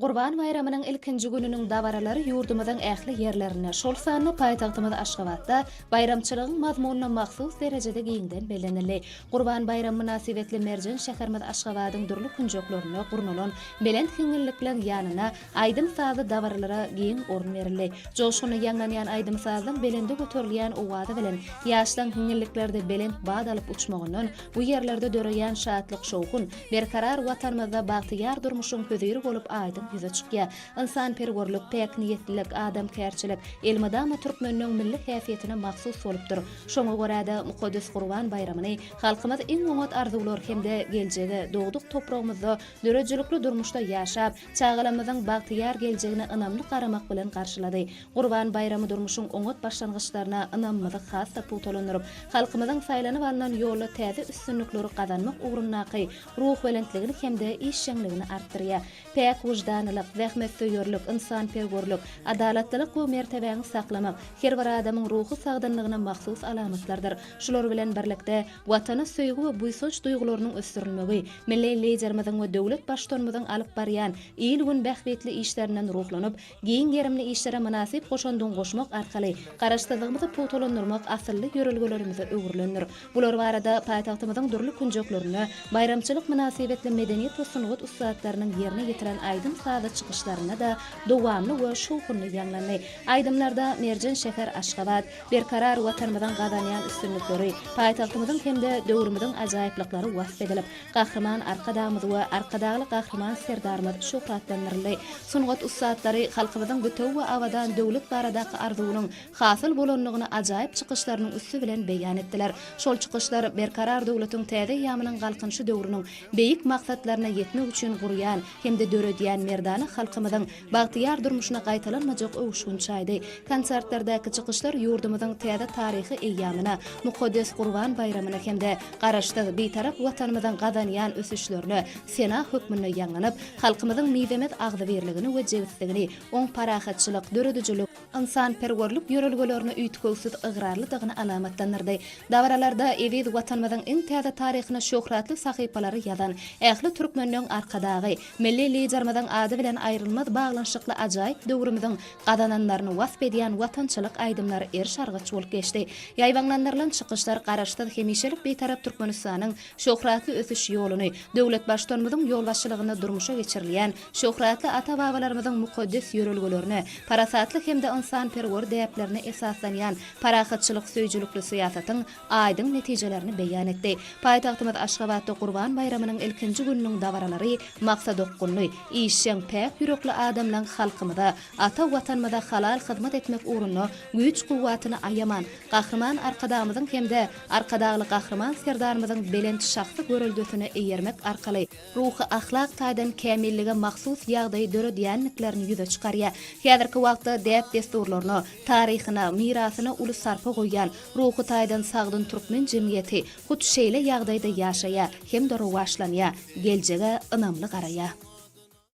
Qurban bayramının ilkinci gününün davaralary yurdumyzyň ähli yerlerine şol sany paýtagtymyz Aşgabatda bayramçylygyň mazmununa mahsus derejede giňden beleneli. Qurban bayram münasibetli Merjen şäherimiz Aşgabatyň durly künjeklerine gurnulan belent hiňillikleň ýanyna aýdym sazy davarlara giň orun berildi. Joşuny ýaňlanýan aýdym sazyň belende göterilýän owady bilen ýaşlaň hiňilliklerde belent bad alyp uçmagyndan bu ýerlerde döreýän şatlyk şowkun berkarar watanymyzda bagtyýar durmuşyň közüri bolup aýdym yüze çykýar. İnsan perwerlik, pek niyetlilik, adam kärçilik elmadama türkmeniniň milli häsiýetine mahsus bolupdyr. Şoňa görä-de mukaddes Qurban bayramyny halkymyz iň goňat arzuwlar hemde geljegi dogduk topragymyzda dörejilikli durmuşda ýaşap, çağalamyzyň bagtyýar geljegine ynamly garamak bilen garşylady. Qurban bayramy durmuşyň oňat başlangyçlaryna ynamyzy has taputalandyryp, halkymyzyň saýlanyp alynan ýoly täze üstünlikleri gazanmak ugrunnaky ruh welentligini hemde işçiligini artdyrýar. Pek wujdanlyk, zähmetseýörlik, insan perwerlik, adalatlylyk we mertebeňi saklamak her bir adamyň ruhy sagdynlygyna mahsus alamatlardyr. Şular bilen birlikde watana söýgü we buýsunç duýgularynyň ösdürilmegi, milli liderimiziň we döwlet başdanmyzyň alyp barýan ýyl gün bähbetli işlerinden ruhlanyp, giň gerimli işlere münasip goşandyň goşmak arkaly garaşdyrlygymyzy putolandyrmak asylly ýörelgelerimize öwürlenir. Bular barada paýtagtymyzyň durly künjeklerini, bayramçylyk münasibetli medeniýet we sungat ustadlarynyň ýerine getiren aýdym sazy çykyşlaryna da dowamly we şowkunly ýanlany. Aýdymlarda Merjen şäher Aşgabat berkarar watanymyzyň gazanýan üstünlikleri, paýtagtymyzyň hemde döwrümüziň ajaýyplyklary wasf edilip, gahrman arkadamyz we arkadagly gahrman serdarymyz şöhratlandyrildy. Sungat ustadlary halkymyzyň götew we awadan döwlet baradaky arzuwynyň hasyl bolanlygyny ajaýyp çykyşlarynyň üstü bilen beýan etdiler. Şol çykyşlar berkarar döwletiň täze ýamynyň galkynşy döwrüniň beýik maksatlaryna ýetmek üçin gurýan hemde döredýän merdany halkymyzyň bagtyýar durmuşyna gaýtalanmajak öwüşgünçaýdy. Konsertlerdeäki çykyşlar ýurdumyzyň täze taryhy eýýamyna, mukaddes Qurban bayramyna hemde garaşdyk beýtarap watanymyzyň gazanýan ösüşlerini, sena hökmüne ýanlanyp, halkymyzyň mizemet agdyberligini we jewitligini, oň parahatçylyk, döredüjilik, insan perwerlik ýörelgelerini üýtgöwsiz ygrarlydygyny alamatlandyrdy. Dawralarda ewid watanymyzyň iň täze taryhyna şöhratly sahypalary ýazan ähli türkmeniniň arkadagy milli liderimiziň ady bilen aýrylmaz baglanşykly ajaýyp döwrümüziň gazananlaryny wasf edýän watançylyk aýdymlary şargaç bolup geçdi. Ýaýwanlandyrylan çykyşlar garaşdyk hemişelik beýtarap Türkmenistanyň şöhratly ösüş ýoluny, döwlet başdanmyzyň ýolbaşçylygyna durmuşa geçirilýän şöhratly ata-babalarymyzyň mukaddes ýörelgelerini, parasatly hemde insan perwer däplerini esaslanýan parahatçylyk söýjülükli syýasatyň aýdym netijelerini beýan etdi. Paýtagtymyz Aşgabatda Qurban bayramynyň ilkinji gününiň dawaralary maksat okkunly, işçiň pek ýürekli adamlaryň halkymyza, ata watanymyza halal hyzmat etmek ugrunda güýç guwwatyny aýaman, gahrman arkadamyzyň hemde arkadagly gahrman serdarymyzyň belent şahsy görelgesine eýermek arkaly ruhy ahlak taýdan kämillige mahsus ýagdaý döredýänliklerini ýüze çykarýar. Häzirki wagtda däp desturlaryny, taryhyna, mirasyna uly sarpa goýan ruhy taýdan sagdyn türkmen jemgyýeti hut şeýle ýagdaýda ýaşaýar, hem de rowaşlanýar, geljege ynamly garaýar.